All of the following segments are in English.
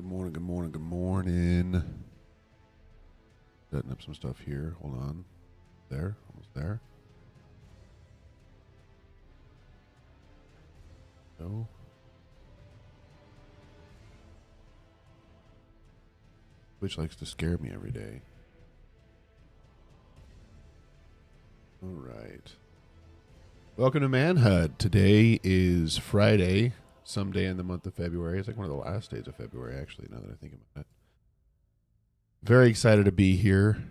morning, good morning, good morning. Setting up some stuff here. Hold on. There, almost there. Go. Twitch likes to scare me every day. All right. Welcome to Manhood. Today is Friday, someday in the month of February. It's like one of the last days of February, actually, now that I think about it. Very excited to be here.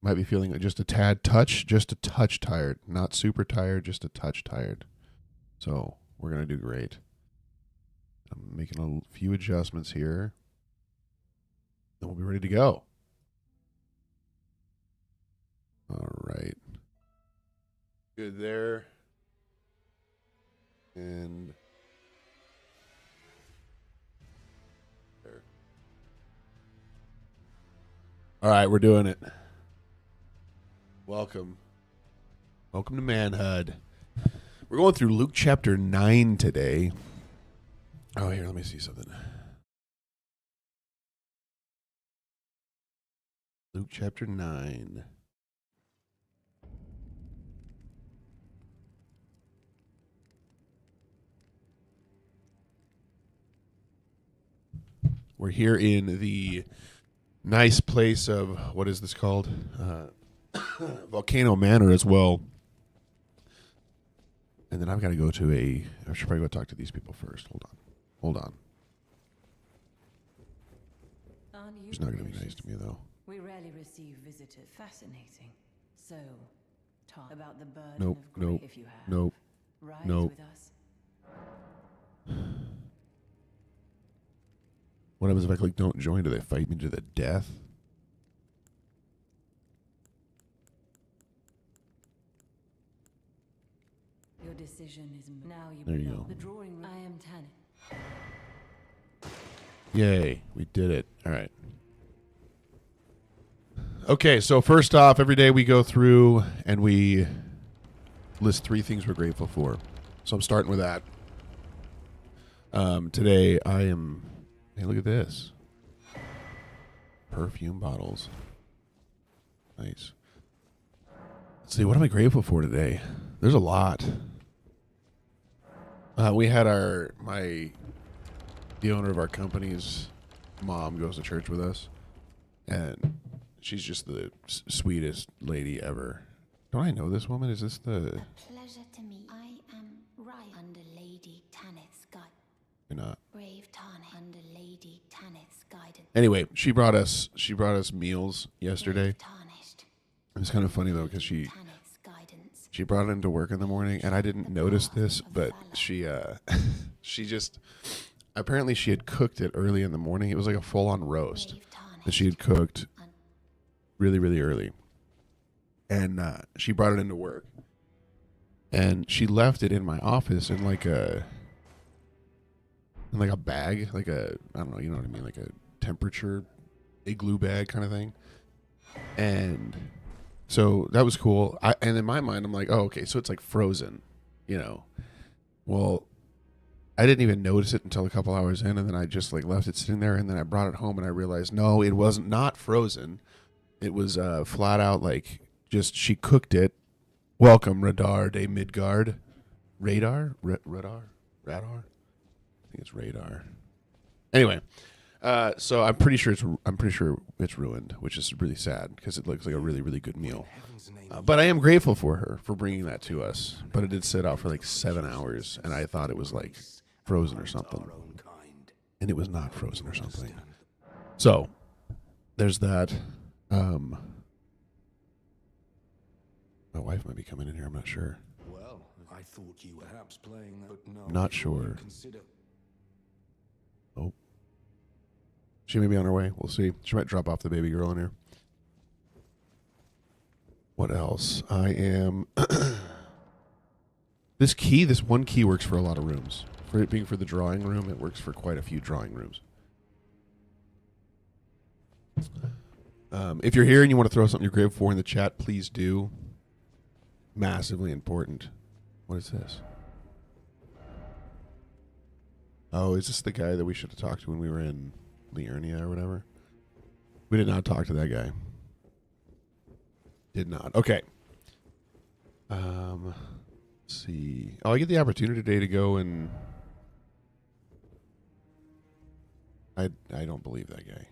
Might be feeling just a touch tired. Not super tired, just a touch tired. So we're going to do great. I'm making a few adjustments here. Then we'll be ready to go. All right. Good there. And there. All right, we're doing it. Welcome. Welcome to Manhood. We're going through Luke chapter 9 today. Oh, here, let me see something. Luke chapter 9. We're here in the nice place of, what is this called? Volcano Manor as well. And then I've got to go to I should probably go talk to these people first. Hold on. He's not going to be nice to me, though. We rarely receive visitors. Fascinating. So, talk about the burden Nope, of grief nope, if you have. nope, Rise nope. with us. What happens if I don't join? Do they fight me to the death? Your decision is now you There you belong. go. The drawing room. I am Tanit. Yay, we did it. All right. Okay, so first off, every day we go through and we list 3 things we're grateful for. So I'm starting with that. Today I am... Hey, look at this. Perfume bottles. Nice. Let's see, what am I grateful for today? There's a lot. We had the owner of our company's mom goes to church with us, and she's just the sweetest lady ever. Don't I know this woman? Is this the... Pleasure to meet. I am Ryan under Lady Tanith's guidance. You're not. Brave Tanith under Lady Tanith's guidance. Anyway, she brought us meals yesterday. Tarnished. It was kind of funny though because Tanith's guidance. she brought it into work in the morning, and I didn't notice this, but she just apparently she had cooked it early in the morning. It was like a full-on roast that she had cooked really, really early, and she brought it into work, and she left it in my office in like a bag, like I don't know, you know what I mean, like a temperature igloo bag kind of thing. And so that was cool. And in my mind, I'm like, oh, okay, so it's like frozen, you know. Well, I didn't even notice it until a couple hours in, and then I just like left it sitting there, and then I brought it home, and I realized, no, it wasn't not frozen. It was flat out like just she cooked it. Welcome, Radar de Midgard. Radar? Radar? I think it's radar. Anyway, so I'm pretty sure it's ruined, which is really sad because it looks like a really, really good meal. But I am grateful for her for bringing that to us. But it did sit out for like 7 hours, and I thought it was like frozen or something, and it was not frozen or something. So there's that. My wife might be coming in here. I'm not sure. Well, I thought you were perhaps playing that, but no. Not sure. Consider Oh. She may be on her way. We'll see. She might drop off the baby girl in here. What else? I am... This one key works for a lot of rooms. For it being for the drawing room, it works for quite a few drawing rooms. If you're here and you want to throw something you're grateful for in the chat, please do. Massively important. What is this? Oh, is this the guy that we should have talked to when we were in Liurnia or whatever? We did not talk to that guy. Did not. Okay. Let's see. Oh, I get the opportunity today to go and I don't believe that guy.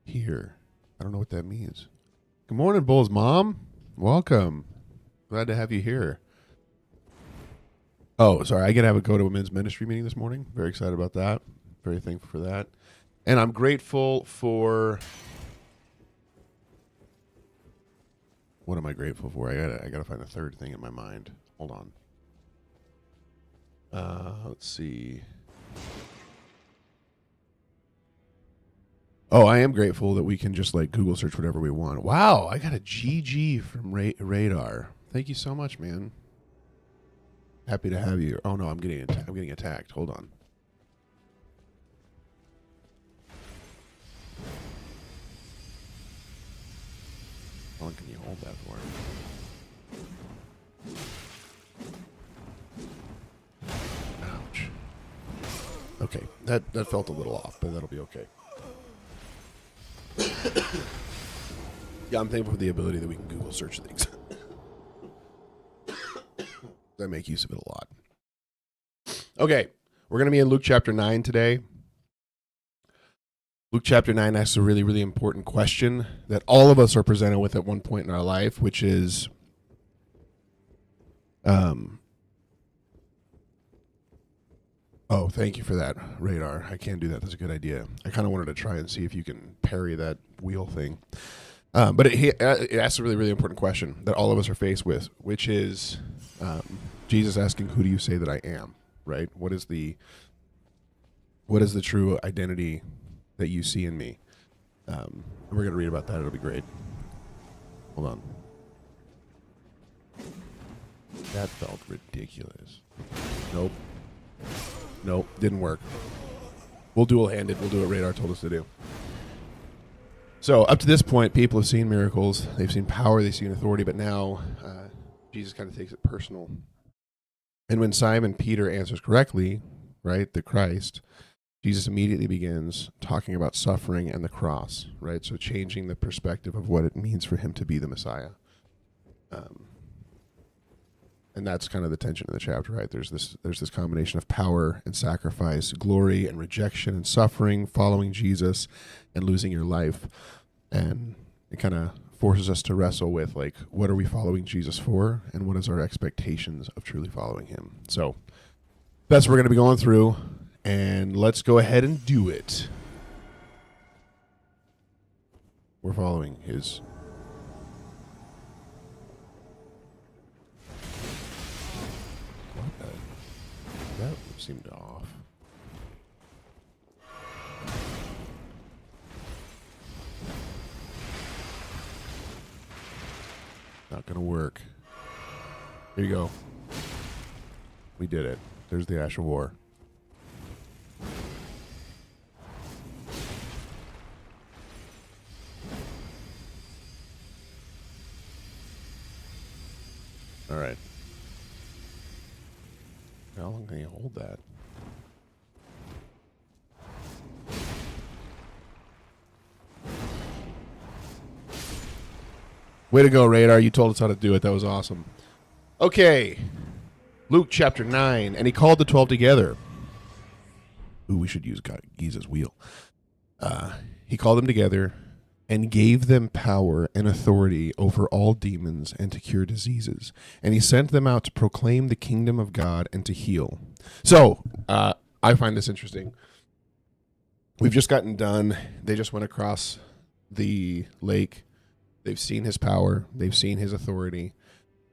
Here. I don't know what that means. Good morning, Bull's mom. Welcome. Glad to have you here. Oh, sorry. I get to go to a men's ministry meeting this morning. Very excited about that. Very thankful for that. And I'm grateful for... What am I grateful for? I gotta find the third thing in my mind. Hold on. Let's see. Oh, I am grateful that we can just like Google search whatever we want. Wow, I got a GG from Radar. Thank you so much, man. Happy to have you. Oh no, I'm getting attacked. Hold on. How long can you hold that for? Ouch. Okay, that felt a little off, but that'll be okay. Yeah, I'm thankful for the ability that we can Google search things. I make use of it a lot. Okay, we're going to be in Luke chapter 9 today. Luke chapter 9 asks a really, really important question that all of us are presented with at one point in our life, which is, oh, thank you for that, Radar. I can do that. That's a good idea. I kind of wanted to try and see if you can parry that wheel thing. But it asks a really, really important question that all of us are faced with, which is Jesus asking, "Who do you say that I am?" Right? What is the true identity that you see in me? And we're going to read about that. It'll be great. Hold on. That felt ridiculous. Nope. Didn't work. We'll dual-handed. We'll do what Radar told us to do. So up to this point, people have seen miracles. They've seen power. They've seen authority. But now Jesus kind of takes it personal. And when Simon Peter answers correctly, right, the Christ, Jesus immediately begins talking about suffering and the cross, right? So changing the perspective of what it means for him to be the Messiah. And that's kind of the tension in the chapter, right? There's this combination of power and sacrifice, glory and rejection and suffering, following Jesus and losing your life. And it kind of forces us to wrestle with, like, what are we following Jesus for? And what is our expectations of truly following him? So that's what we're going to be going through. And let's go ahead and do it. We're following his... That seemed off. Not gonna work. Here you go. We did it. There's the Ash of War. All right. How long can you hold that? Way to go, Radar. You told us how to do it. That was awesome. Okay. Luke chapter 9. And he called the 12 together. Ooh, we should use Giza's wheel. He called them together and gave them power and authority over all demons and to cure diseases. And he sent them out to proclaim the kingdom of God and to heal. So, I find this interesting. We've just gotten done. They just went across the lake. They've seen his power. They've seen his authority.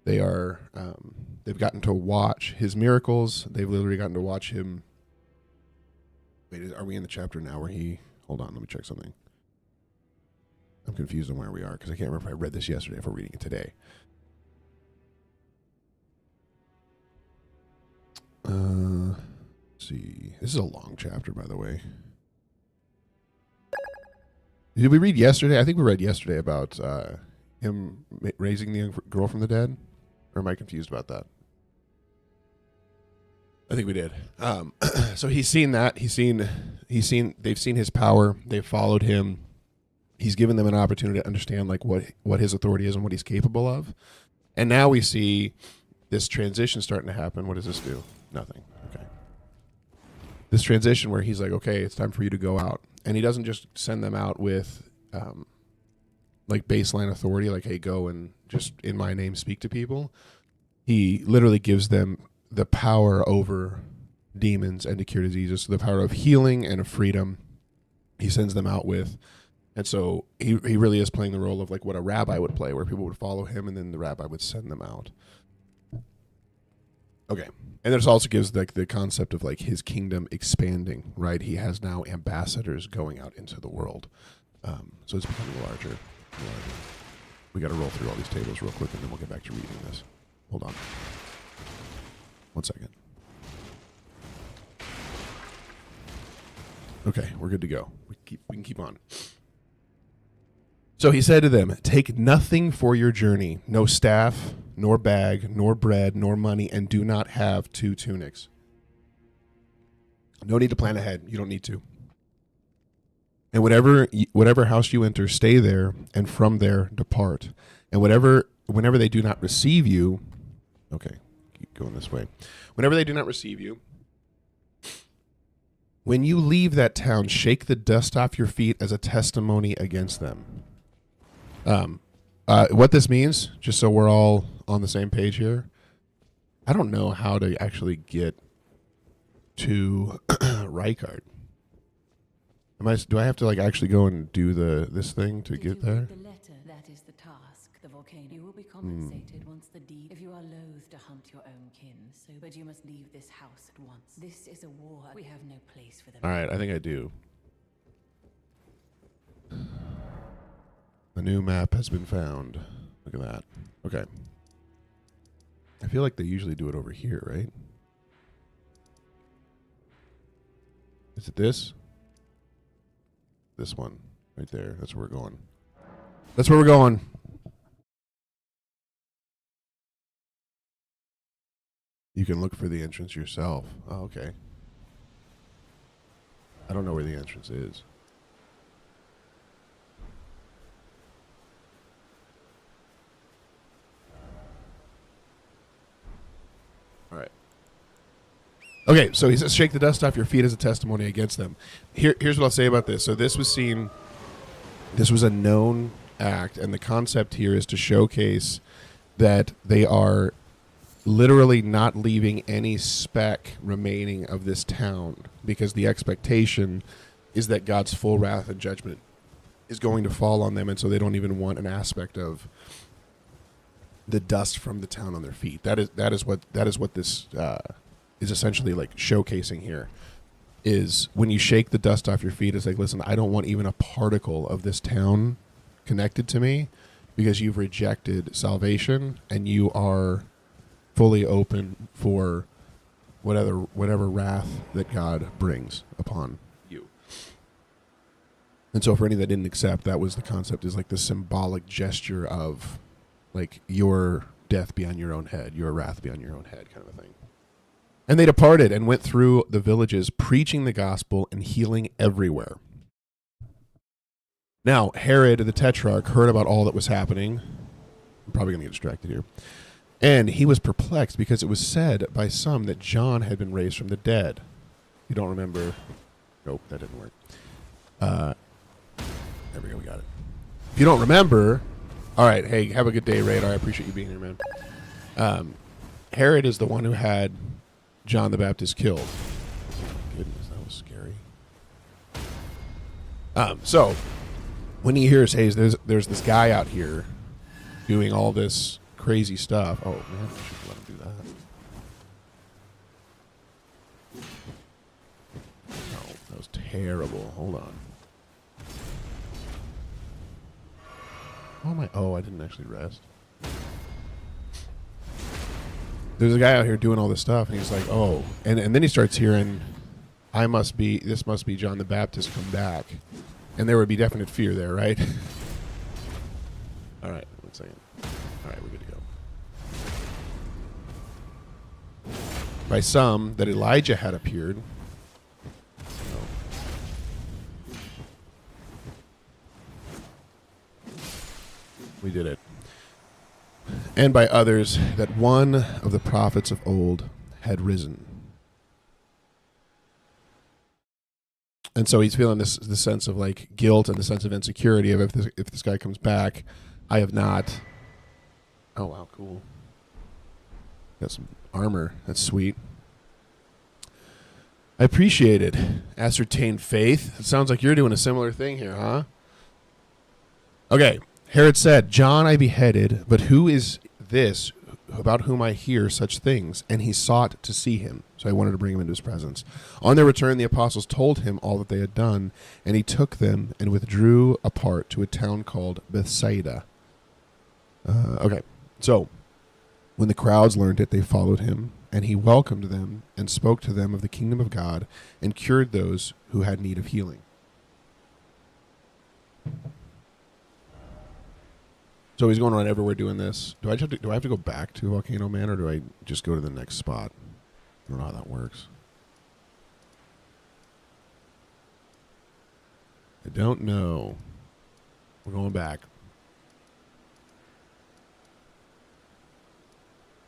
They've gotten to watch his miracles. They've literally gotten to watch him. Wait, are we in the chapter now where he... Hold on, let me check something. I'm confused on where we are because I can't remember if I read this yesterday, if we're reading it today. Let's see. This is a long chapter, by the way. Did we read yesterday? I think we read yesterday about him raising the young girl from the dead. Or am I confused about that? I think we did. So he's seen that. They've seen his power. They've followed him. He's given them an opportunity to understand like what his authority is and what he's capable of. And now we see this transition starting to happen. What does this do? Nothing. Okay. This transition where he's like, okay, it's time for you to go out. And he doesn't just send them out with like baseline authority, like, hey, go and just in my name speak to people. He literally gives them the power over demons and to cure diseases, so the power of healing and of freedom he sends them out with. And so he really is playing the role of like what a rabbi would play, where people would follow him and then the rabbi would send them out. Okay. And this also gives like the concept of like his kingdom expanding, right? He has now ambassadors going out into the world. So it's becoming larger. We got to roll through all these tables real quick and then we'll get back to reading this. Hold on. 1 second. Okay, we're good to go. We can keep on. So he said to them, take nothing for your journey, no staff, nor bag, nor bread, nor money, and do not have 2 tunics. No need to plan ahead. You don't need to. And whatever house you enter, stay there, and from there depart. And whenever they do not receive you, okay, keep going this way. Whenever they do not receive you, when you leave that town, shake the dust off your feet as a testimony against them. What this means, just so we're all on the same page here, I don't know how to actually get to Rykard. Do I have to like actually go and do this thing to get there? The letter, that is the task. The volcano. You will be compensated once the deed. If you are loath to hunt your own kin, but you must leave this house at once. This is a war. We have no place for them. All right, I think I do. A new map has been found. Look at that. Okay. I feel like they usually do it over here, right? Is it this? This one right there. That's where we're going. That's where we're going. You can look for the entrance yourself. Oh, okay. I don't know where the entrance is. All right. Okay, so he says, shake the dust off your feet as a testimony against them. Here's what I'll say about this. So this was a known act, and the concept here is to showcase that they are literally not leaving any speck remaining of this town, because the expectation is that God's full wrath and judgment is going to fall on them, and so they don't even want an aspect of the dust from the town on their feet. That is what this is essentially like showcasing here. Is when you shake the dust off your feet, it's like, listen, I don't want even a particle of this town connected to me, because you've rejected salvation and you are fully open for whatever wrath that God brings upon you. And so for any that didn't accept, that was the concept, is like the symbolic gesture of like your death be on your own head, your wrath be on your own head, kind of a thing. And they departed and went through the villages, preaching the gospel and healing everywhere. Now, Herod the Tetrarch heard about all that was happening. I'm probably going to get distracted here. And he was perplexed, because it was said by some that John had been raised from the dead. You don't remember? Nope, that didn't work. There we go, we got it. If you don't remember, all right, hey, have a good day, Radar. I appreciate you being here, man. Herod is the one who had John the Baptist killed. Goodness, that was scary. So when he hears, hey, there's this guy out here doing all this crazy stuff. Oh man, I should let him do that. No, that was terrible. Hold on. Oh, I didn't actually rest. There's a guy out here doing all this stuff, and he's like, oh, and then he starts hearing, this must be John the Baptist come back. And there would be definite fear there, right? All right, 1 second. All right, we're good to go. By some, that Elijah had appeared. No. We did it. And by others, that one of the prophets of old had risen. And so he's feeling this sense of like guilt and the sense of insecurity of if this guy comes back, I have not. Oh wow, cool. Got some armor. That's sweet. I appreciate it. Ascertained faith. It sounds like you're doing a similar thing here, huh? Okay. Herod said, John I beheaded, but who is this about whom I hear such things? And he sought to see him. So I wanted to bring him into his presence. On their return, the apostles told him all that they had done, and he took them and withdrew apart to a town called Bethsaida. Okay, so when the crowds learned it, they followed him, and he welcomed them and spoke to them of the kingdom of God and cured those who had need of healing. So he's going around everywhere doing this. Do I have to go back to Volcano Man, or do I just go to the next spot? I don't know how that works. I don't know. We're going back.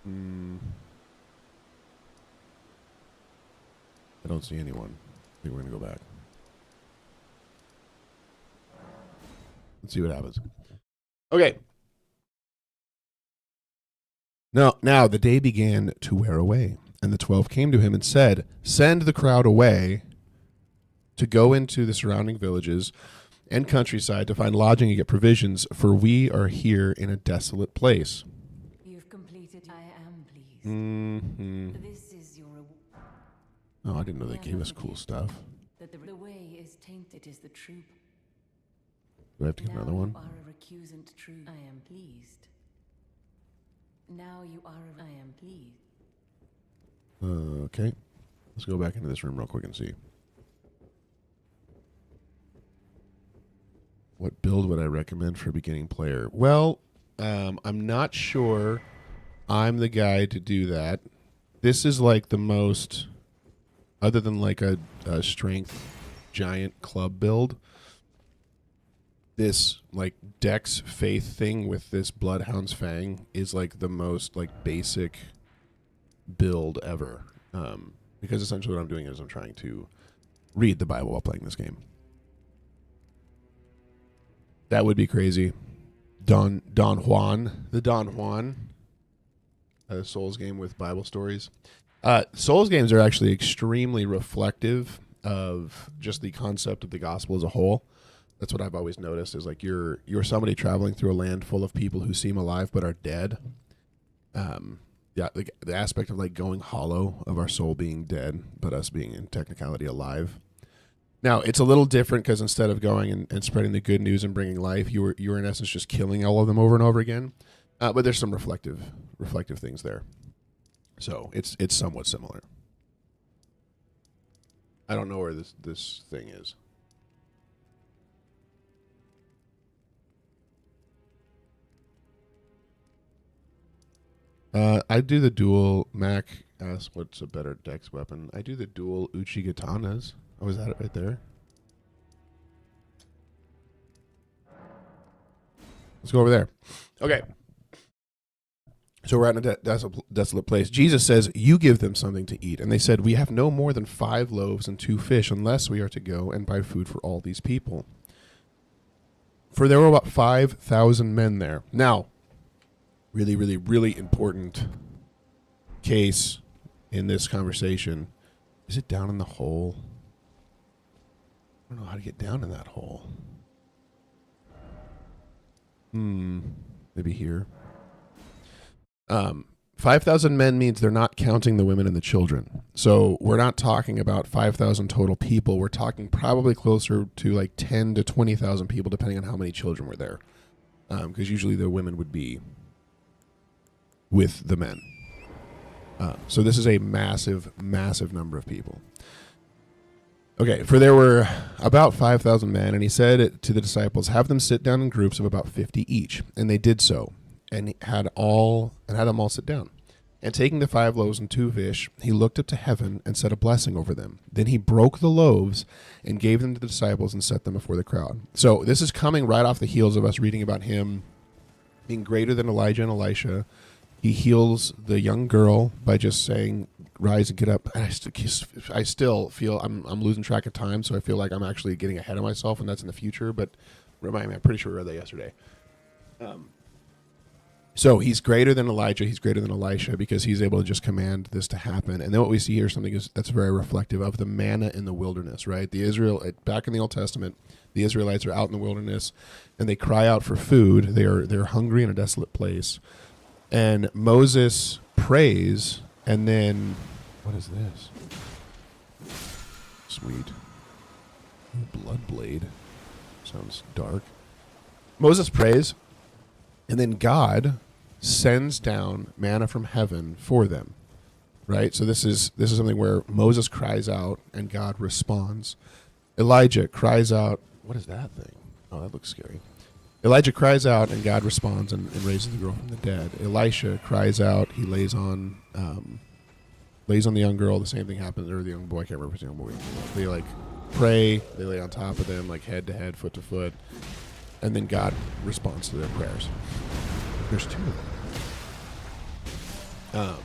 I don't see anyone. I think we're going to go back. Let's see what happens. Okay. Now the day began to wear away, and the 12 came to him and said, Send the crowd away to go into the surrounding villages and countryside to find lodging and get provisions, for we are here in a desolate place. You've completed. I am pleased. Mm-hmm. This is your reward. Oh, I didn't know they gave us cool stuff. That the way is tainted is the truth. Do I have to get another one? You are a recusant true. I am pleased. Now you are I am pleased. Okay. Let's go back into this room real quick and see. What build would I recommend for a beginning player? Well, I'm not sure I'm the guy to do that. This is like the most, other than like a strength giant club build, this like Dex Faith thing with this Bloodhound's Fang is like the most like basic build ever. Because essentially what I'm doing is I'm trying to read the Bible while playing this game. That would be crazy. Don Juan, a Souls game with Bible stories. Souls games are actually extremely reflective of just the concept of the gospel as a whole. That's what I've always noticed is like you're somebody traveling through a land full of people who seem alive but are dead. Yeah, like the aspect of like going hollow of our soul being dead, but us being in technicality alive. Now it's a little different because instead of going and spreading the good news and bringing life, you were in essence just killing all of them over and over again. But there's some reflective things there. So it's somewhat similar. I don't know where this thing is. I do the dual. Mac asks what's a better dex weapon. I do the dual Uchigatanas. Oh, is that it right there? Let's go over there. Okay. So we're at a desolate place. Jesus says, you give them something to eat. And they said, we have no more than 5 loaves and 2 fish unless we are to go and buy food for all these people. For there were about 5,000 men there. Now, really, really, really important case in this conversation. Is it down in the hole? I don't know how to get down in that hole. Maybe here. 5,000 men means they're not counting the women and the children. So we're not talking about 5,000 total people. We're talking probably closer to like 10 to 20,000 people, depending on how many children were there. Because usually the women would be with the men. So this is a massive, massive number of people. Okay, for there were about 5,000 men, and he said to the disciples, "Have them sit down in groups of about 50 each." And they did so, and had them all sit down. And taking the 5 loaves and 2 fish, he looked up to heaven and said a blessing over them. Then he broke the loaves and gave them to the disciples and set them before the crowd. So this is coming right off the heels of us reading about him being greater than Elijah and Elisha. He heals the young girl by just saying, "Rise and get up." And I still feel I'm losing track of time, so I feel like I'm actually getting ahead of myself, and that's in the future. But remind me, I'm pretty sure we read that yesterday. So he's greater than Elijah. He's greater than Elisha because he's able to just command this to happen. And then what we see here is something that's very reflective of the manna in the wilderness, right? Back in the Old Testament, the Israelites are out in the wilderness and they cry out for food. They're hungry in a desolate place. And Moses prays, and then what is this? Sweet. Blood blade. Sounds dark. Moses prays, and then God sends down manna from heaven for them, right? So this is something where Moses cries out and God responds. Elijah cries out. What is that thing? Oh, that looks scary. Elijah cries out and God responds and raises the girl from the dead. Elisha cries out. He lays on the young girl. The same thing happens, or the young boy. I can't remember if it's a young boy. They pray. They lay on top of them, head to head, foot to foot. And then God responds to their prayers. There's 2 of them.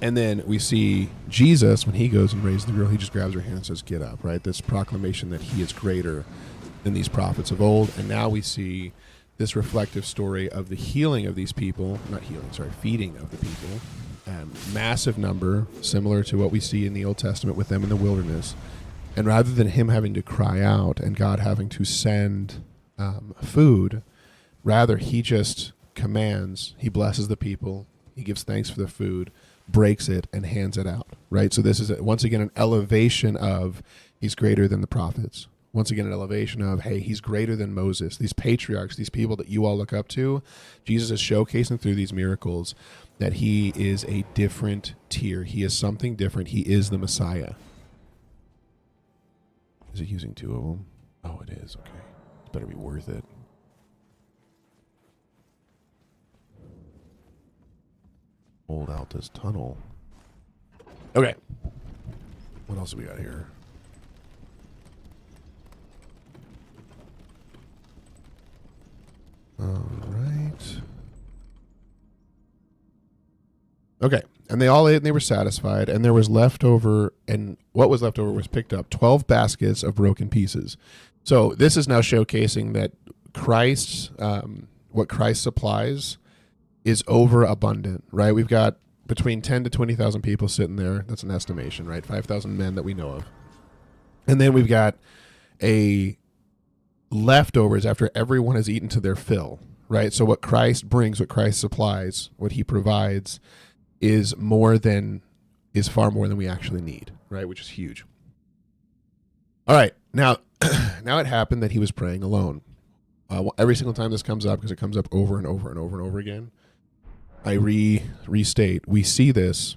And then we see Jesus, when he goes and raises the girl, he just grabs her hand and says, "Get up," right? This proclamation that he is greater than these prophets of old. And now we see this reflective story of the healing of these people, feeding of the people. Massive number, similar to what we see in the Old Testament with them in the wilderness. And rather than him having to cry out and God having to send food, rather he just commands, he blesses the people, he gives thanks for the food, breaks it, and hands it out, right? So this is, once again, an elevation of he's greater than the prophets. Once again, an elevation of, hey, he's greater than Moses. These patriarchs, these people that you all look up to, Jesus is showcasing through these miracles that he is a different tier. He is something different. He is the Messiah. Is it using 2 of them? Oh, it is. Okay. It better be worth it. Old Alta's Tunnel. Okay. What else do we got here? All right. Okay. And they all ate and they were satisfied, and there was leftover, and what was left over was picked up 12 baskets of broken pieces. So this is now showcasing that what Christ supplies is overabundant, right? We've got between 10 to 20,000 people sitting there. That's an estimation, right? 5,000 men that we know of. And then we've got a leftovers after everyone has eaten to their fill, right? So what Christ brings, what Christ supplies, what he provides is far more than we actually need, right? Which is huge. All right. Now it happened that he was praying alone. Every single time this comes up, because it comes up over and over and over and over again, I restate, we see this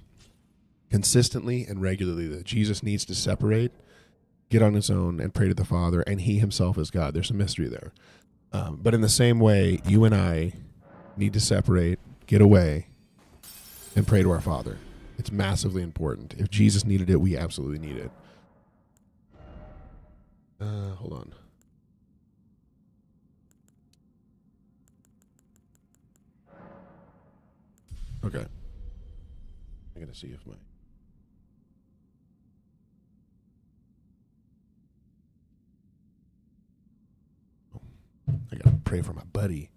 consistently and regularly, that Jesus needs to separate, get on his own, and pray to the Father, and he himself is God. There's a mystery there. But in the same way, you and I need to separate, get away, and pray to our Father. It's massively important. If Jesus needed it, we absolutely need it. Hold on. Okay. I gotta see if I gotta pray for my buddy.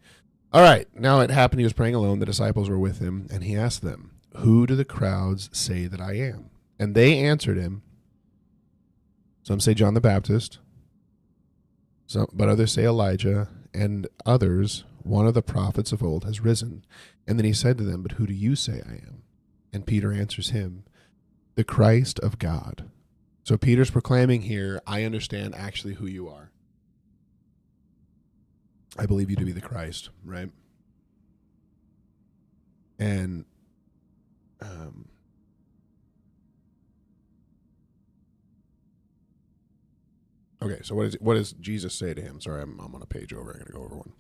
All right. Now it happened he was praying alone. The disciples were with him, and he asked them, "Who do the crowds say that I am?" And they answered him. Some say John the Baptist, but others say Elijah, and others, one of the prophets of old has risen. And then he said to them, "But who do you say I am?" And Peter answers him, "The Christ of God." So Peter's proclaiming here, I understand actually who you are. I believe you to be the Christ, right? And Okay, so what does Jesus say to him? Sorry, I'm on a page over. I'm going to go over one.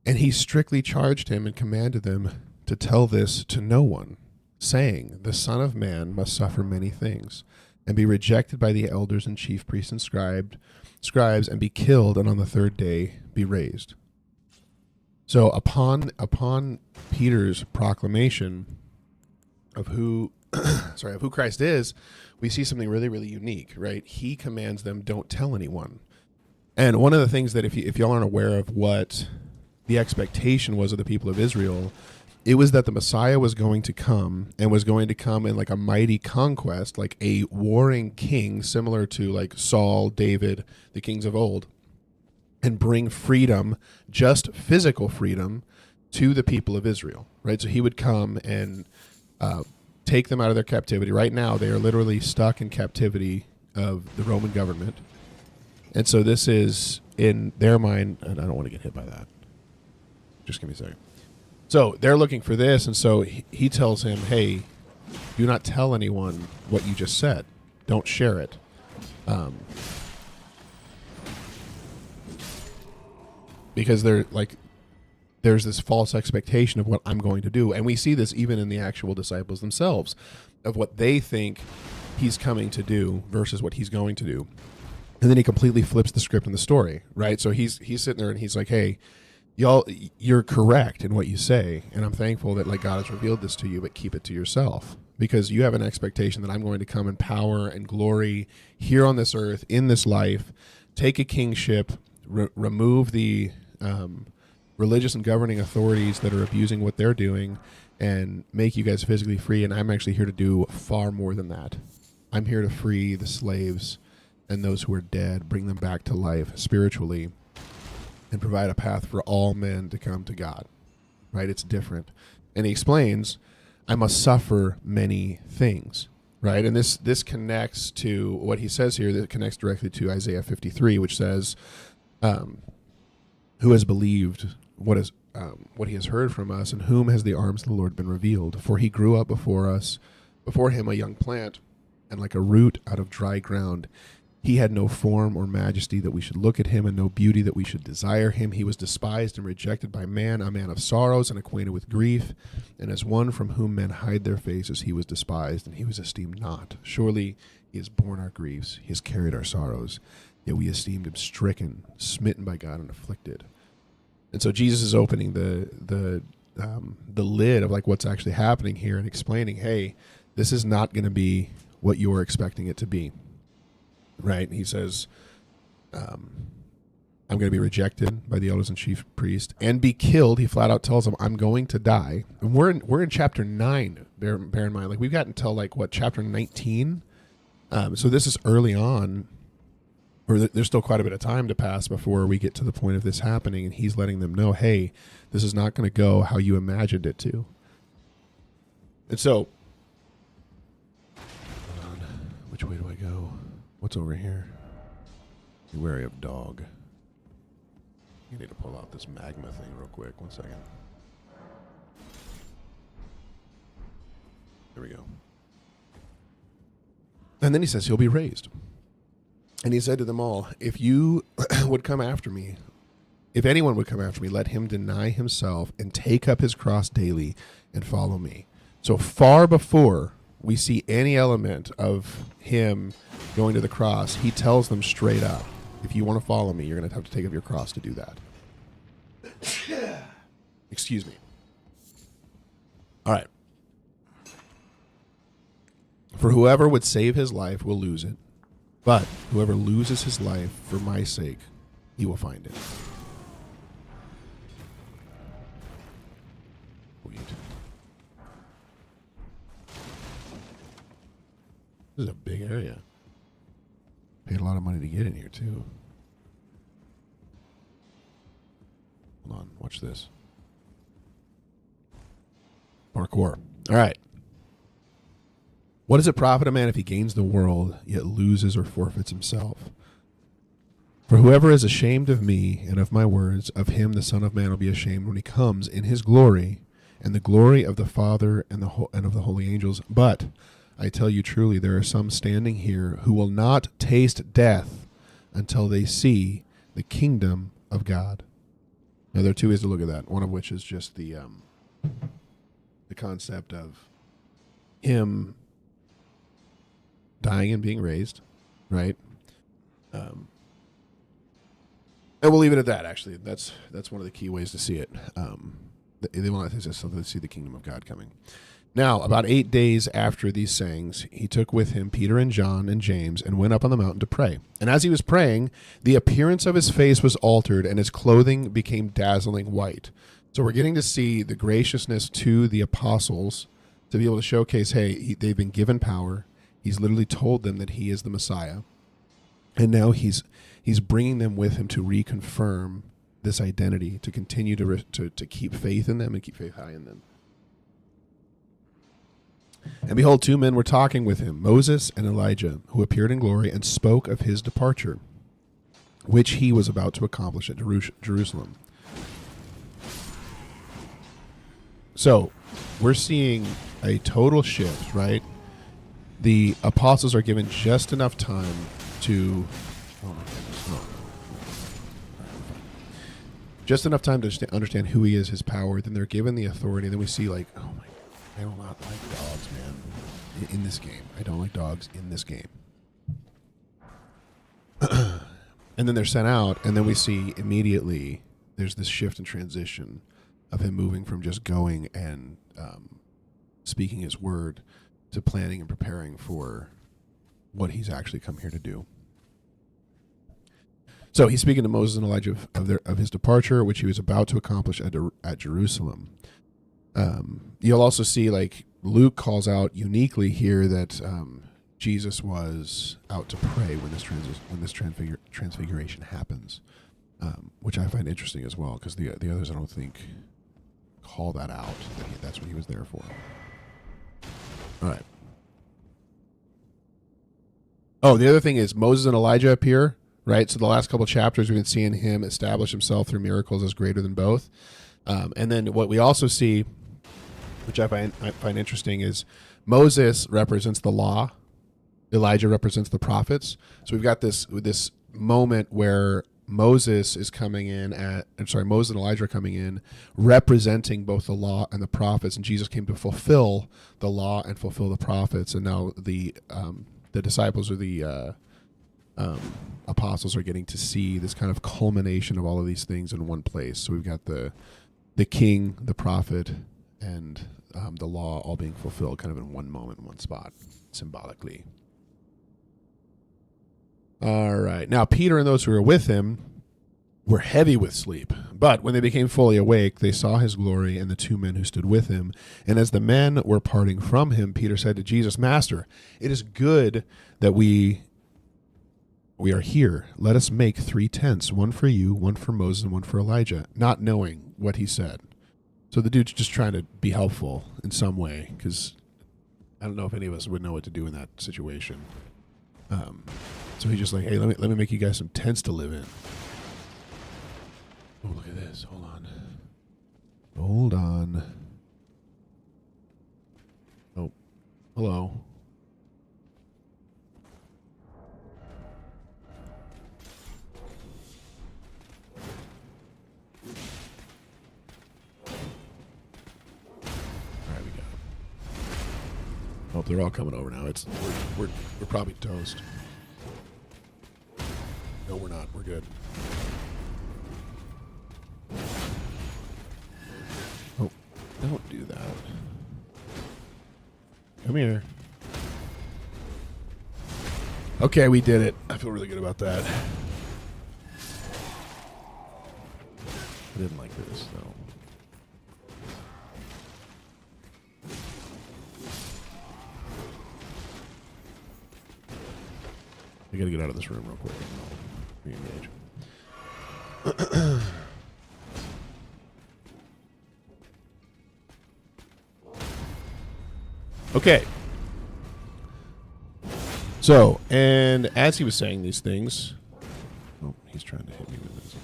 And he strictly charged him and commanded them to tell this to no one, saying, the Son of Man must suffer many things, and be rejected by the elders and chief priests and scribes, and be killed, and on the third day be raised. So upon Peter's proclamation of who of who Christ is, we see something really, really unique, right? He commands them, don't tell anyone. And one of the things that if y'all aren't aware of what the expectation was of the people of Israel, it was that the Messiah was going to come, and was going to come in like a mighty conquest, like a warring king, similar to like Saul, David, the kings of old, and bring freedom, just physical freedom, to the people of Israel, right? So he would come and take them out of their captivity. Right now, they are literally stuck in captivity of the Roman government. And so this is, in their mind, and I don't want to get hit by that. Just give me a second. So they're looking for this, and so he tells him, hey, do not tell anyone what you just said. Don't share it. Because there's this false expectation of what I'm going to do. And we see this even in the actual disciples themselves, of what they think he's coming to do versus what he's going to do. And then he completely flips the script in the story, right? So he's sitting there and he's like, hey, y'all, you're correct in what you say, and I'm thankful that like God has revealed this to you, but keep it to yourself, because you have an expectation that I'm going to come in power and glory here on this earth, in this life, take a kingship, remove the religious and governing authorities that are abusing what they're doing, and make you guys physically free. And I'm actually here to do far more than that. I'm here to free the slaves and those who are dead, bring them back to life spiritually, and provide a path for all men to come to God, right? It's different. And he explains, I must suffer many things, right? And this connects to what he says here, that connects directly to Isaiah 53, which says, who has believed what he has heard from us, and whom has the arms of the Lord been revealed? For he grew up before him a young plant, and like a root out of dry ground. He had no form or majesty that we should look at him, and no beauty that we should desire him. He was despised and rejected by man, a man of sorrows and acquainted with grief. And as one from whom men hide their faces, he was despised, and he was esteemed not. Surely he has borne our griefs, he has carried our sorrows. Yet we esteemed him stricken, smitten by God, and afflicted. And so Jesus is opening the lid of like what's actually happening here, and explaining, hey, this is not going to be what you're expecting it to be. Right? And he says, I'm going to be rejected by the elders and chief priest and be killed. He flat out tells them, I'm going to die. And we're in chapter 9. Bear in mind, like we've got until like what, chapter 19. So this is early on, or there's still quite a bit of time to pass before we get to the point of this happening. And he's letting them know, hey, this is not going to go how you imagined it to. And so, hold on, which way do I go? What's over here? Be wary of dog. You need to pull out this magma thing real quick. 1 second. There we go. And then he says he'll be raised. And he said to them all, if you would come after me, if anyone would come after me, let him deny himself and take up his cross daily and follow me. So far before we see any element of him going to the cross, he tells them straight up, if you want to follow me, you're going to have to take up your cross to do that. Excuse me. All right. For whoever would save his life will lose it, but whoever loses his life for my sake, he will find it. Sweet. This is a big area. Paid a lot of money to get in here, too. Hold on. Watch this. Parkour. All right. What does it profit a man if he gains the world, yet loses or forfeits himself? For whoever is ashamed of me and of my words, of him the Son of Man will be ashamed when he comes in his glory, and the glory of the Father and of the holy angels. But I tell you truly, there are some standing here who will not taste death until they see the kingdom of God. Now, there are two ways to look at that. One of which is just the concept of him dying and being raised, right? And we'll leave it at that. Actually, that's one of the key ways to see it. They want to see the kingdom of God coming. Now, about 8 days after these sayings, he took with him Peter and John and James and went up on the mountain to pray. And as he was praying, the appearance of his face was altered and his clothing became dazzling white. So we're getting to see the graciousness to the apostles to be able to showcase, hey, they've been given power. He's literally told them that he is the Messiah. And now he's bringing them with him to reconfirm this identity, to continue to keep faith in them and keep faith high in them. And behold, two men were talking with him, Moses and Elijah, who appeared in glory and spoke of his departure, which he was about to accomplish at Jerusalem. So we're seeing a total shift, right? The apostles are given just enough time to... Oh my goodness, no. Just enough time to understand who he is, his power. Then they're given the authority. Then we see like, oh my... I do not like dogs, man. In this game. I don't like dogs in this game. And then they're sent out, and then we see immediately there's this shift and transition of him moving from just going and speaking his word to planning and preparing for what he's actually come here to do. So he's speaking to Moses and Elijah of his departure, which he was about to accomplish at Jerusalem. You'll also see, like, Luke calls out uniquely here that Jesus was out to pray when this transfiguration happens, which I find interesting as well, because the others I don't think call that out. That's what he was there for. All right. Oh, the other thing is Moses and Elijah appear, right? So the last couple of chapters we've been seeing him establish himself through miracles as greater than both. And then what we also see, which I find interesting, is Moses represents the law, Elijah represents the prophets. So we've got this moment where Moses and Elijah are coming in representing both the law and the prophets, and Jesus came to fulfill the law and fulfill the prophets. And now the disciples or the apostles are getting to see this kind of culmination of all of these things in one place. So we've got the king, the prophet, and the law all being fulfilled kind of in one moment, in one spot, symbolically. All right. Now, Peter and those who were with him were heavy with sleep. But when they became fully awake, they saw his glory and the two men who stood with him. And as the men were parting from him, Peter said to Jesus, Master, it is good that we are here. Let us make 3 tents, one for you, one for Moses, and one for Elijah, not knowing what he said. So the dude's just trying to be helpful in some way, because I don't know if any of us would know what to do in that situation. So he's just like, hey, let me make you guys some tents to live in. Oh, look at this. Hold on. Oh, hello. Oh, they're all coming over now. We're probably toast. No, we're not. We're good. Oh, don't do that. Come here. Okay, we did it. I feel really good about that. I didn't like this, though. I gotta get out of this room real quick and I'll re-engage. Okay. So, and as he was saying these things... Oh, he's trying to hit me with this.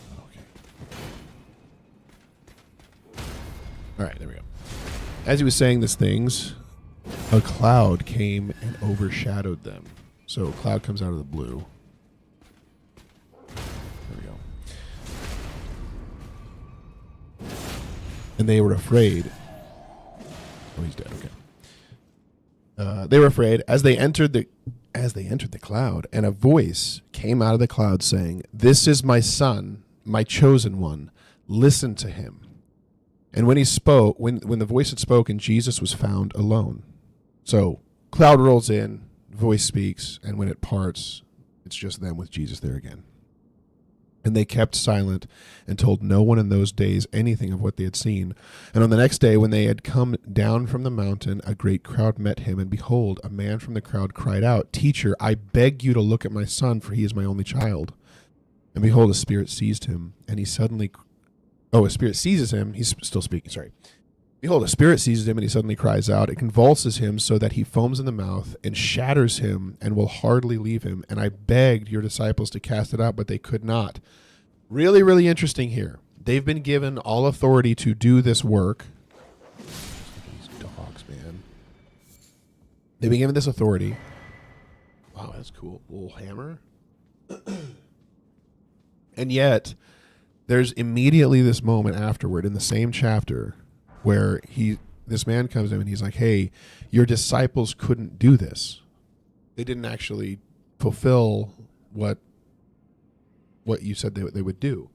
Okay. Alright, there we go. As he was saying these things, a cloud came and overshadowed them. So a cloud comes out of the blue. and they were afraid. Oh, he's dead. Okay. They were afraid as they entered the cloud, and a voice came out of the cloud saying, "This is my son, my chosen one. Listen to him." And when he spoke, when the voice had spoken, Jesus was found alone. So cloud rolls in, voice speaks, and when it parts, it's just them with Jesus there again. And they kept silent and told no one in those days anything of what they had seen. And on the next day, when they had come down from the mountain, a great crowd met him. And behold, a man from the crowd cried out, "Teacher, I beg you to look at my son, for he is my only child." And behold, a spirit seized him, and a spirit seizes him. He's still speaking, sorry. Behold, a spirit seizes him, and he suddenly cries out. It convulses him so that he foams in the mouth and shatters him and will hardly leave him. And I begged your disciples to cast it out, but they could not. Really, really interesting here. They've been given all authority to do this work. These dogs, man. They've been given this authority. Wow, that's cool. A little hammer. And yet, there's immediately this moment afterward in the same chapter where this man comes in and he's like, "Hey, your disciples couldn't do this. They didn't actually fulfill what you said they would do."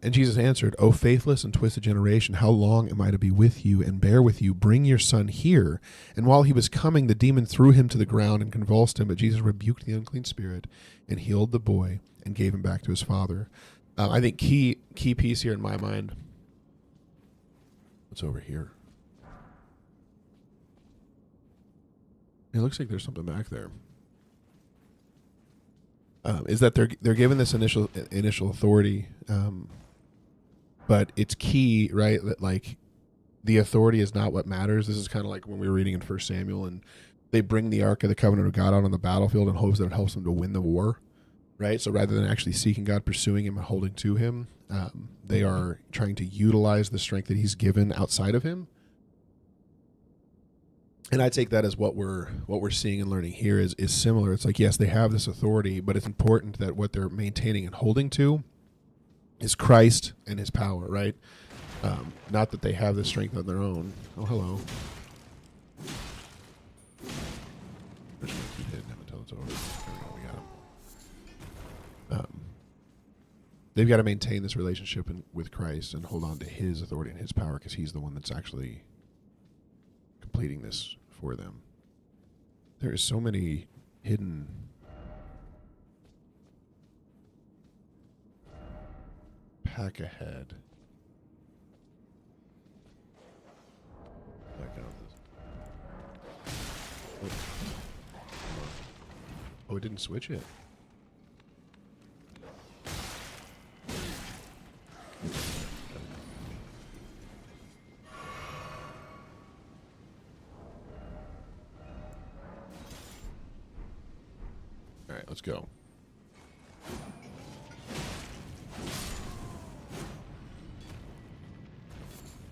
And Jesus answered, "O faithless and twisted generation, how long am I to be with you and bear with you? Bring your son here." And while he was coming, the demon threw him to the ground and convulsed him. But Jesus rebuked the unclean spirit and healed the boy and gave him back to his father. I think key piece here in my mind. What's over here? It looks like there's something back there. Is that they're given this initial authority, but it's key, right? That like the authority is not what matters. This is kind of like when we were reading in 1 Samuel, and they bring the Ark of the Covenant of God out on the battlefield in hopes that it helps them to win the war, right? So rather than actually seeking God, pursuing Him, and holding to Him, they are trying to utilize the strength that He's given outside of Him. And I take that as what we're seeing and learning here is similar. It's like, yes, they have this authority, but it's important that what they're maintaining and holding to is Christ and His power, right? Not that they have this strength on their own. Oh, hello. We're just going to keep hitting him until it's over. There we go, we got him. They've got to maintain this relationship with Christ and hold on to His authority and His power, because He's the one that's actually completing this for them. There is so many hidden pack ahead. Back out this. Oh, it didn't switch it. All right, let's go.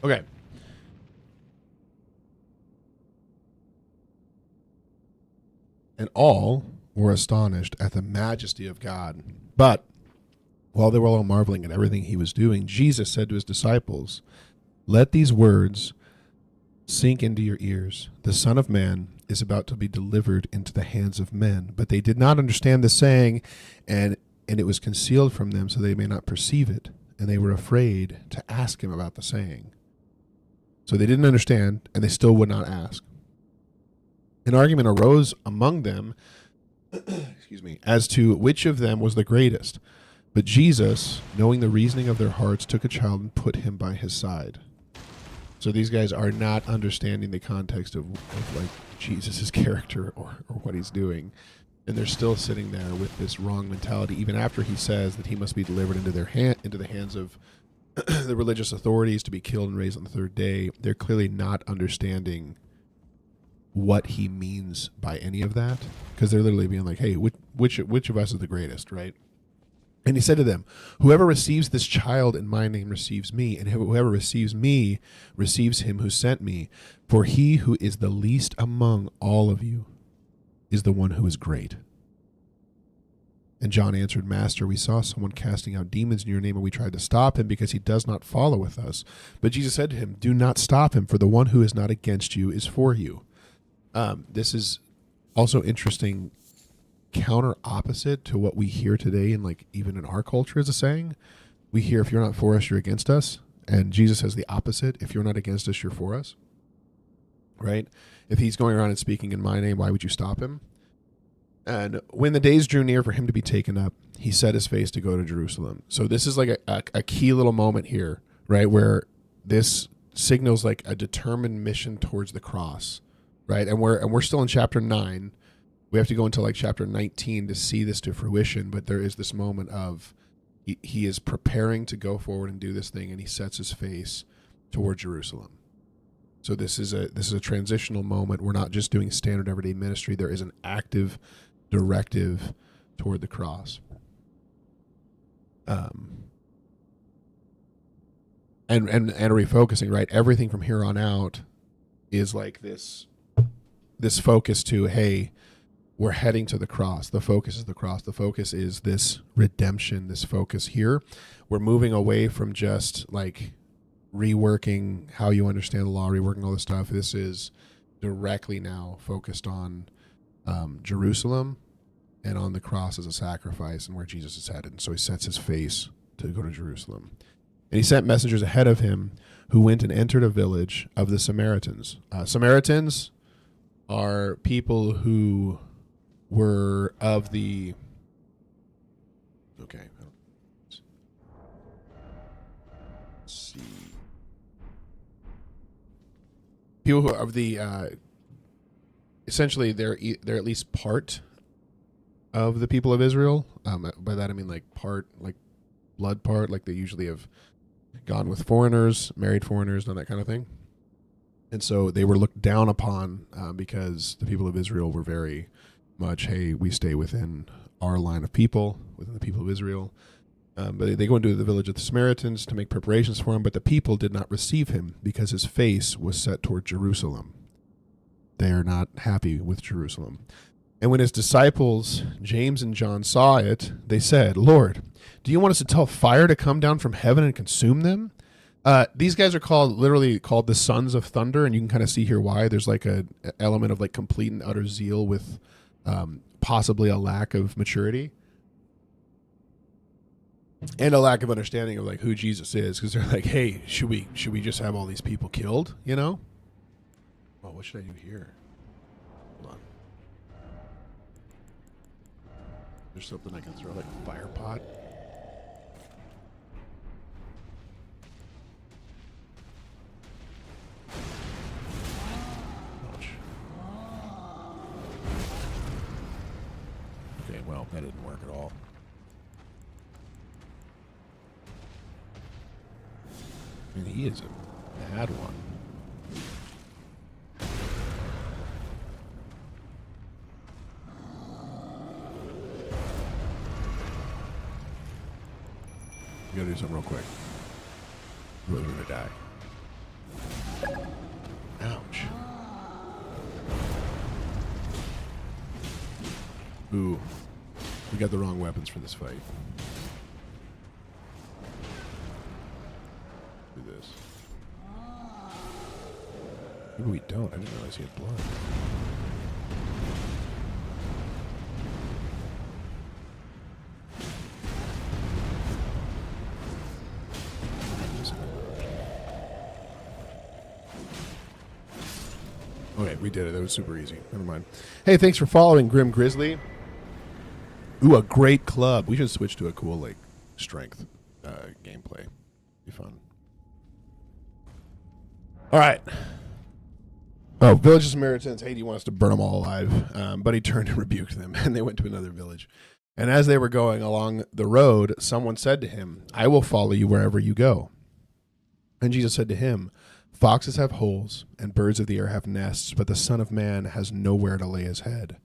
Okay. And all were astonished at the majesty of God. But while they were all marveling at everything He was doing, Jesus said to His disciples, "Let these words sink into your ears. The Son of Man is about to be delivered into the hands of men." But they did not understand the saying, and it was concealed from them so they may not perceive it. And they were afraid to ask Him about the saying. So they didn't understand, and they still would not ask. An argument arose among them as to which of them was the greatest. But Jesus, knowing the reasoning of their hearts, took a child and put him by His side. So these guys are not understanding the context of like Jesus' character or what He's doing. And they're still sitting there with this wrong mentality, even after He says that He must be delivered into the hands of the religious authorities to be killed and raised on the third day. They're clearly not understanding what He means by any of that, because they're literally being like, "Hey, which of us is the greatest?" Right? And He said to them, "Whoever receives this child in my name receives me, and whoever receives me receives Him who sent me. For he who is the least among all of you is the one who is great." And John answered, Master, we saw someone casting out demons in your name, and we tried to stop him because he does not follow with us. But Jesus said to him, do not stop him, for the one who is not against you is for you. This is also interesting, counter opposite to what we hear today, and like even in our culture as a saying. We hear, if you're not for us, you're against us. And Jesus says the opposite. If you're not against us, you're for us. Right? If he's going around and speaking in my name, why would you stop him? And when the days drew near for him to be taken up, he set his face to go to Jerusalem. So this is like a key little moment here, right? Where this signals like a determined mission towards the cross, right? And we're still in chapter 9. We have to go into like chapter 19 to see this to fruition. But there is this moment of he is preparing to go forward and do this thing, and he sets his face toward Jerusalem. So this is a transitional moment. We're not just doing standard everyday ministry. There is an active directive toward the cross. And refocusing, right? Everything from here on out is like this focus to, hey, we're heading to the cross. The focus is the cross. The focus is this redemption, this focus here. We're moving away from just like reworking how you understand the law, reworking all this stuff. This is directly now focused on Jerusalem and on the cross as a sacrifice and where Jesus is headed. And so he sets his face to go to Jerusalem. And he sent messengers ahead of him who went and entered a village of the Samaritans. Samaritans are people who were of the... Okay. Let's see. People who are of the... essentially, they're at least part of the people of Israel. By that I mean like part, like blood part, like they usually have gone with foreigners, married foreigners, and that kind of thing. And so they were looked down upon because the people of Israel were very much, hey, we stay within our line of people, within the people of Israel. But they go into the village of the Samaritans to make preparations for him, but the people did not receive him because his face was set toward Jerusalem. They are not happy with Jerusalem. And when his disciples, James and John, saw it, they said, Lord, do you want us to tell fire to come down from heaven and consume them? These guys are literally called the sons of thunder, and you can kind of see here why. There's like a element of like complete and utter zeal with possibly a lack of maturity and a lack of understanding of like who Jesus is, because they're like, hey, should we just have all these people killed, you know? Oh, what should I do here? Hold on. There's something I can throw, like a fire pot. Ouch. Okay, well, that didn't work at all. I mean, he is a bad one. We gotta do something real quick. We're really gonna die. Ouch. Ooh. We got the wrong weapons for this fight. Do this. Maybe we don't. I didn't realize he had blood. Okay, we did it. That was super easy. Never mind. Hey, thanks for following, Grim Grizzly. Ooh, a great club. We should switch to a cool, like, strength gameplay. Be fun. All right. Oh, village of Samaritans. Hey, do you want us to burn them all alive? But he turned and rebuked them, and they went to another village. And as they were going along the road, someone said to him, I will follow you wherever you go. And Jesus said to him, foxes have holes, and birds of the air have nests, but the Son of Man has nowhere to lay his head.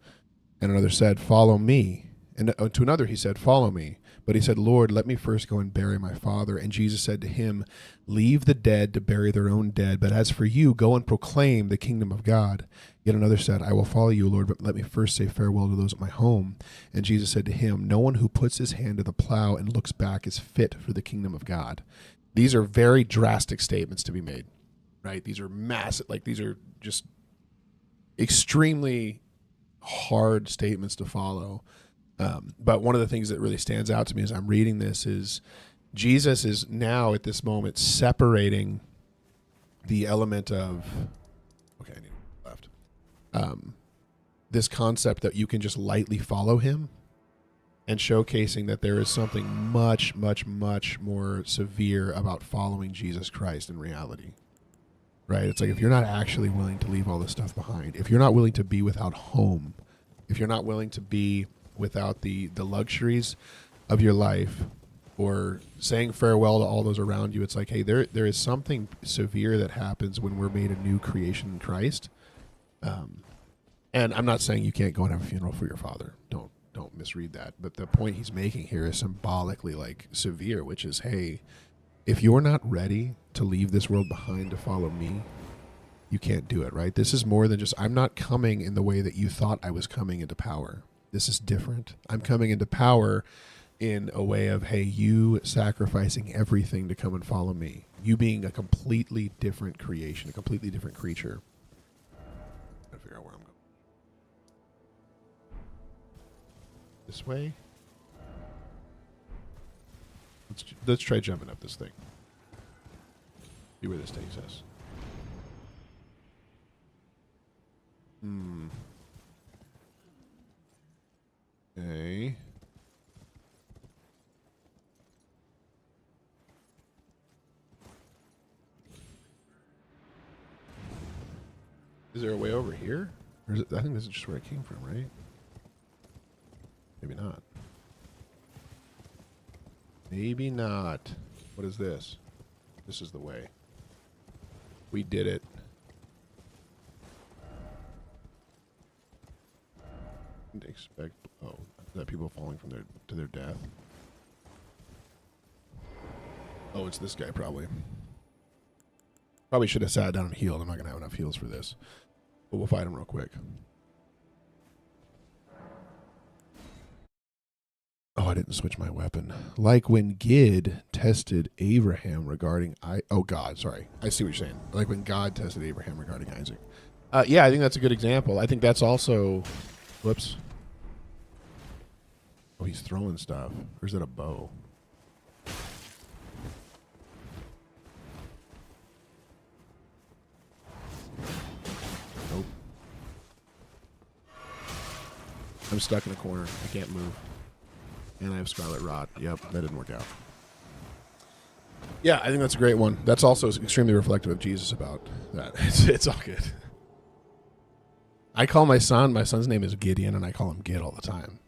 And another said, follow me. And to another he said, follow me. But he said, Lord, let me first go and bury my father. And Jesus said to him, leave the dead to bury their own dead. But as for you, go and proclaim the kingdom of God. Yet another said, I will follow you, Lord, but let me first say farewell to those at my home. And Jesus said to him, no one who puts his hand to the plow and looks back is fit for the kingdom of God. These are very drastic statements to be made, right? These are massive, like these are just extremely hard statements to follow. But one of the things that really stands out to me as I'm reading this is Jesus is now at this moment separating the element of, okay, I need left, this concept that you can just lightly follow him, and showcasing that there is something much, much, much more severe about following Jesus Christ in reality, right? It's like if you're not actually willing to leave all this stuff behind, if you're not willing to be without home, if you're not willing to be without the luxuries of your life, or saying farewell to all those around you, it's like, hey, there is something severe that happens when we're made a new creation in Christ. And I'm not saying you can't go and have a funeral for your father. Don't misread that. But the point he's making here is symbolically like severe, which is, hey, if you're not ready to leave this world behind to follow me, you can't do it, right? This is more than just, I'm not coming in the way that you thought I was coming into power. This is different. I'm coming into power in a way of, hey, you sacrificing everything to come and follow me. You being a completely different creation, a completely different creature. Gotta figure out where I'm going. This way? Let's try jumping up this thing. See where this takes us. Okay. Is there a way over here? Or is it, I think this is just where it came from, right? Maybe not. Maybe not. What is this? This is the way. We did it. Didn't expect. Oh, that people falling from to their death. Oh, it's this guy probably. Probably should have sat down and healed. I'm not gonna have enough heals for this, but we'll fight him real quick. Oh, I didn't switch my weapon. Like when Gid tested Abraham regarding God, sorry. I see what you're saying. Like when God tested Abraham regarding Isaac. Yeah, I think that's a good example. I think that's also, whoops. Oh, he's throwing stuff. Or is that a bow? Nope. I'm stuck in a corner. I can't move. And I have Scarlet Rot. Yep, that didn't work out. Yeah, I think that's a great one. That's also extremely reflective of Jesus about that. It's all good. I call my son's name is Gideon, and I call him Gid all the time.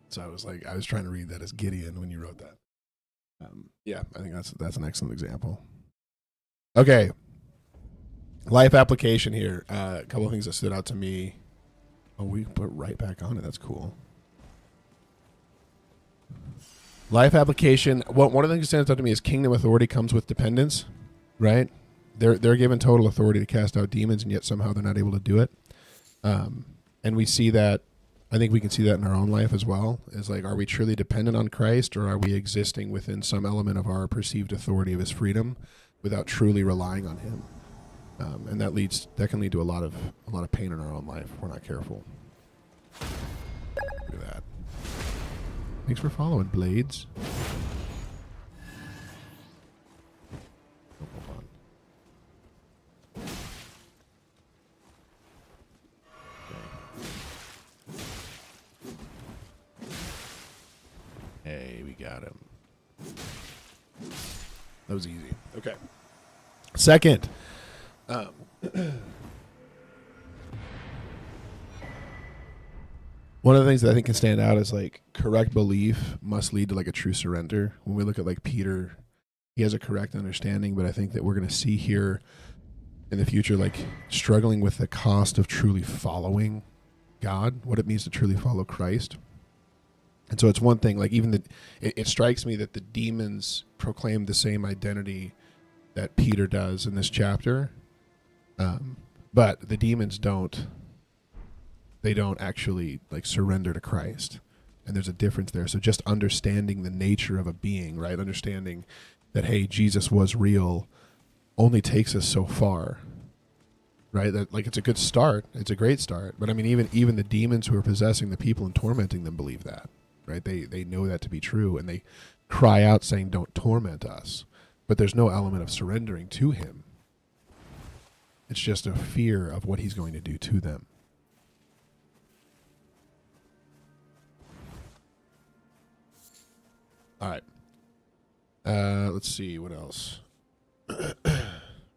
So I was trying to read that as Gideon when you wrote that. Yeah, I think that's an excellent example. Okay. Life application here. A couple of things that stood out to me. Oh, we put right back on it. That's cool. Life application. Well, one of the things that stands out to me is kingdom authority comes with dependence, right? They're given total authority to cast out demons, and yet somehow they're not able to do it. And we see that. I think we can see that in our own life as well. Is like, are we truly dependent on Christ, or are we existing within some element of our perceived authority of His freedom, without truly relying on Him? And that can lead to a lot of pain in our own life if we're not careful. Look at that. Thanks for following, Blades. Oh, hold on. Okay. Hey, we got him. That was easy. Okay. Second. One of the things that I think can stand out is like correct belief must lead to like a true surrender. When we look at like Peter, he has a correct understanding, but I think that we're going to see here in the future, like struggling with the cost of truly following God, what it means to truly follow Christ. And so it's one thing, like even it strikes me that the demons proclaim the same identity that Peter does in this chapter, but the demons don't. They don't actually like surrender to Christ, and there's a difference there. So just understanding the nature of a being, right? Understanding that hey, Jesus was real, only takes us so far, right? That like it's a good start, it's a great start. But I mean, even the demons who are possessing the people and tormenting them believe that. Right? They know that to be true, and they cry out saying, "Don't torment us." But there's no element of surrendering to him. It's just a fear of what he's going to do to them. All right. Let's see what else.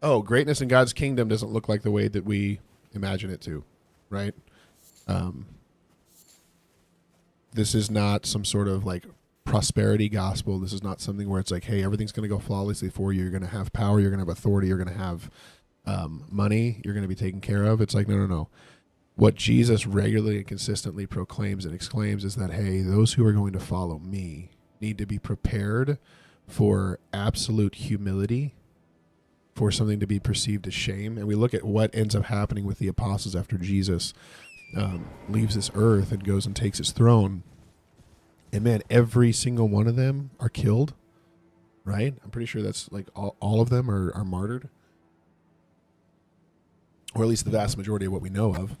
Oh, greatness in God's kingdom doesn't look like the way that we imagine it to, right? This is not some sort of like prosperity gospel. This is not something where it's like, hey, everything's going to go flawlessly for you. You're going to have power. You're going to have authority. You're going to have money. You're going to be taken care of. It's like, no. What Jesus regularly and consistently proclaims and exclaims is that, hey, those who are going to follow me need to be prepared for absolute humility, for something to be perceived as shame. And we look at what ends up happening with the apostles after Jesus leaves this earth and goes and takes his throne. And man, every single one of them are killed, right? I'm pretty sure that's like all of them are martyred, or at least the vast majority of what we know of.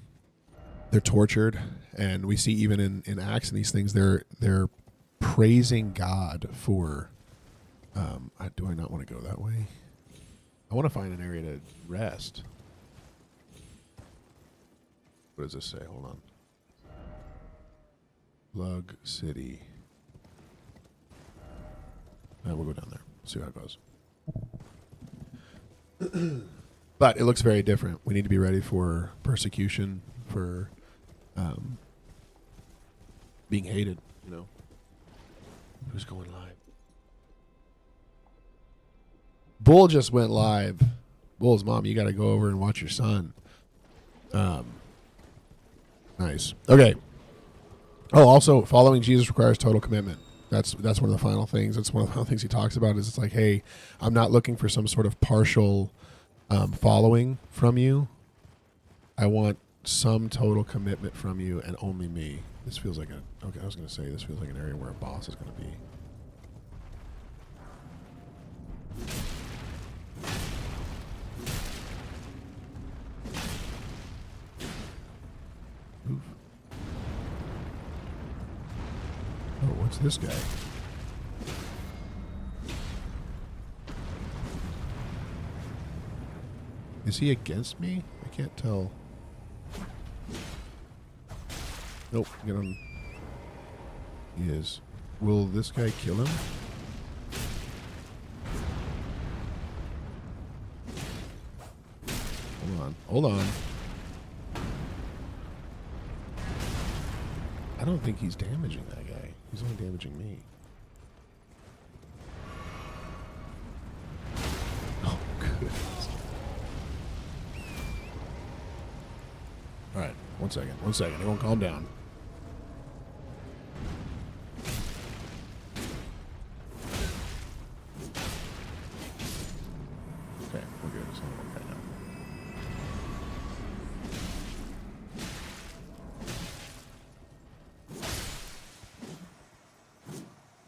They're tortured, and we see even in Acts and these things, they're praising God for. Do I not want to go that way? I want to find an area to rest. What does this say? Hold on. Lug City. We'll go down there. See how it goes. But it looks very different. We need to be ready for persecution, for being hated, you know. Who's going live? Bull just went live. Bull's mom, you got to go over and watch your son. Nice. Okay. Oh, also, following Jesus requires total commitment. That's one of the final things. That's one of the final things he talks about is it's like, hey, I'm not looking for some sort of partial following from you. I want some total commitment from you and only me. This feels like I was going to say this feels like an area where a boss is going to be. Oof. Oh, what's this guy? Is he against me? I can't tell. Nope, get him. He is. Will this guy kill him? Hold on. I don't think he's damaging that guy. He's only damaging me. Oh, goodness. All right, one second. Everyone calm down. Okay, we're good. It's only one guy now.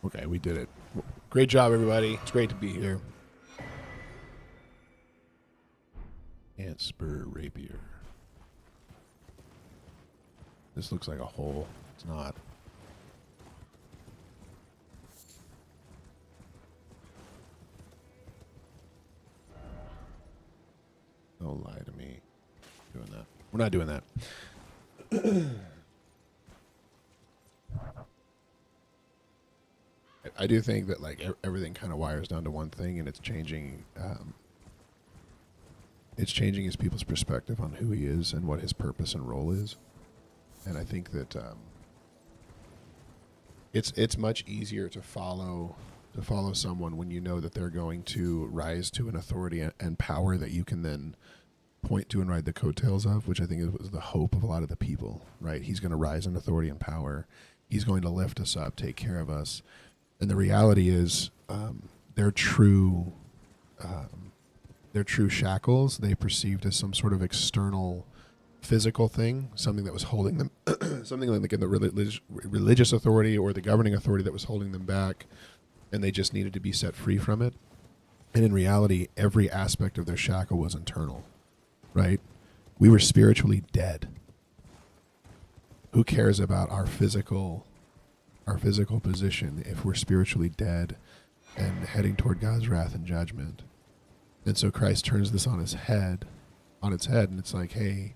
Okay, we did it. Great job, everybody. It's great to be here. Ant spur rapier. This looks like a hole. It's not. Don't lie to me. Doing that. We're not doing that. I do think that like everything kind of wires down to one thing, and it's changing. It's changing his people's perspective on who he is and what his purpose and role is. And I think that it's much easier to follow someone when you know that they're going to rise to an authority and power that you can then point to and ride the coattails of, which I think was the hope of a lot of the people. Right? He's going to rise in authority and power, He's going to lift us up, take care of us. And the reality is, their true shackles, they perceived as some sort of external physical thing, something that was holding them, something like in the religious authority or the governing authority that was holding them back, and they just needed to be set free from it. And in reality, every aspect of their shackle was internal, right? We were spiritually dead. Who cares about our physical position if we're spiritually dead and heading toward God's wrath and judgment? And so Christ turns this on its head, and it's like, hey,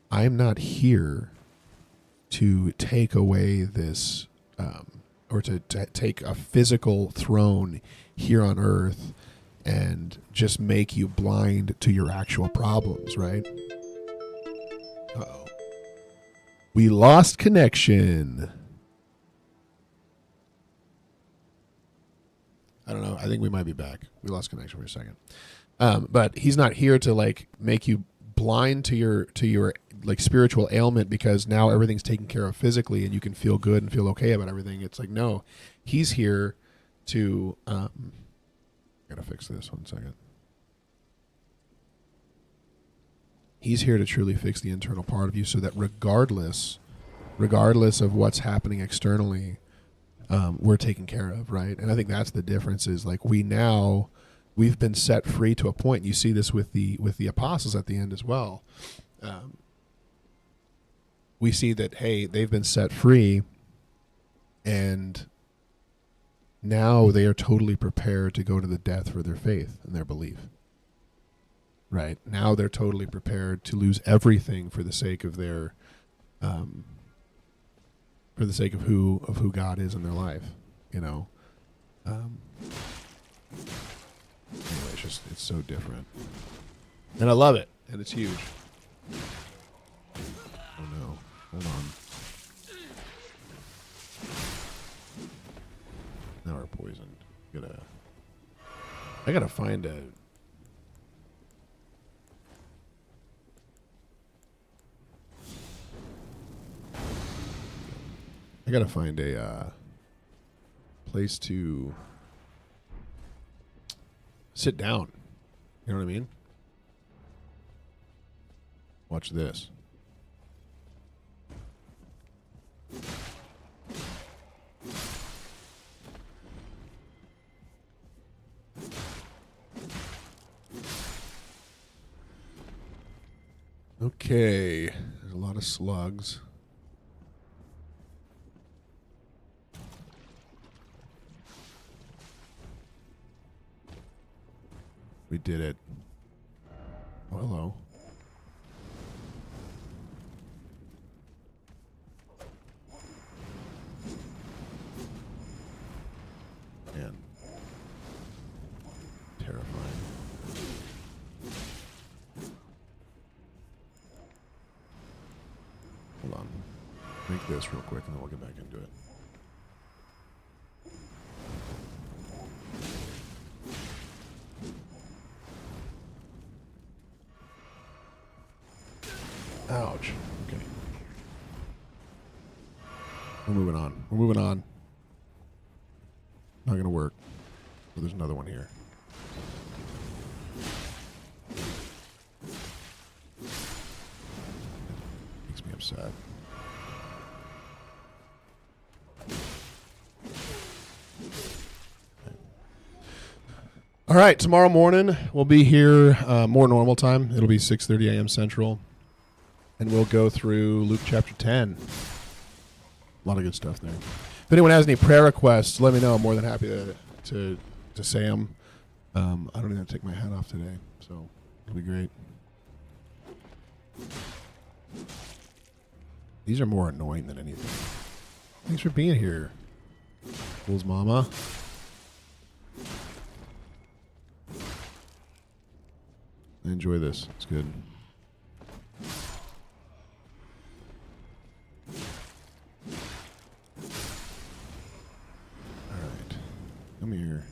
I'm not here to take away this, or to take a physical throne here on earth and just make you blind to your actual problems, right? Uh-oh. We lost connection. I don't know. I think we might be back. We lost connection for a second. But he's not here to like make you blind to your like spiritual ailment because now everything's taken care of physically and you can feel good and feel okay about everything. It's like, no, he's here to, gotta fix this 1 second. He's here to truly fix the internal part of you so that regardless of what's happening externally, we're taken care of, right? And I think that's the difference is like we've been set free to a point. You see this with the apostles at the end as well. We see that, hey, they've been set free and now they are totally prepared to go to the death for their faith and their belief. Right? Now they're totally prepared to lose everything for the sake of their for the sake of who God is in their life, you know. Anyway, it's so different. And I love it. And it's huge. Oh no. Hold on. Now we're poisoned. I gotta find a... I gotta find a place to sit down. You know what I mean? Watch this. Okay, there's a lot of slugs. We did it. Oh, hello. Man. Terrifying. Hold on. Make this real quick and then we'll get back into it. Ouch. Okay. We're moving on. Not going to work. Oh, there's another one here. Makes me upset. Okay. All right. Tomorrow morning, we'll be here more normal time. It'll be 6:30 a.m. Central. And we'll go through Luke chapter 10. A lot of good stuff there. If anyone has any prayer requests, let me know. I'm more than happy to say them. I don't even have to take my hat off today, so it'll be great. These are more annoying than anything. Thanks for being here, Fool's Mama. I enjoy this. It's good. Come here.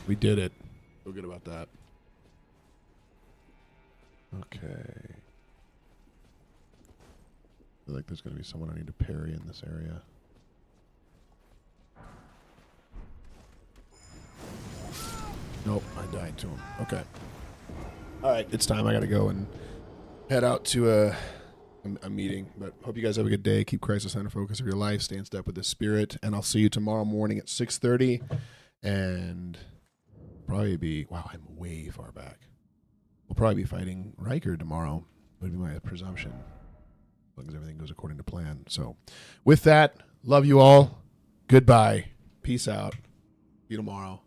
We did it. Feel good about that. Okay. I feel like there's going to be someone I need to parry in this area. Nope, I died to him. Okay. All right, it's time. I got to go and head out to a meeting. But hope you guys have a good day. Keep Christ the center focus of your life. Stay in step with the Spirit. And I'll see you tomorrow morning at 6:30. And probably be, wow, I'm way far back. We'll probably be fighting Riker tomorrow. Would be my presumption. As long as everything goes according to plan. So with that, love you all. Goodbye. Peace out. See you tomorrow.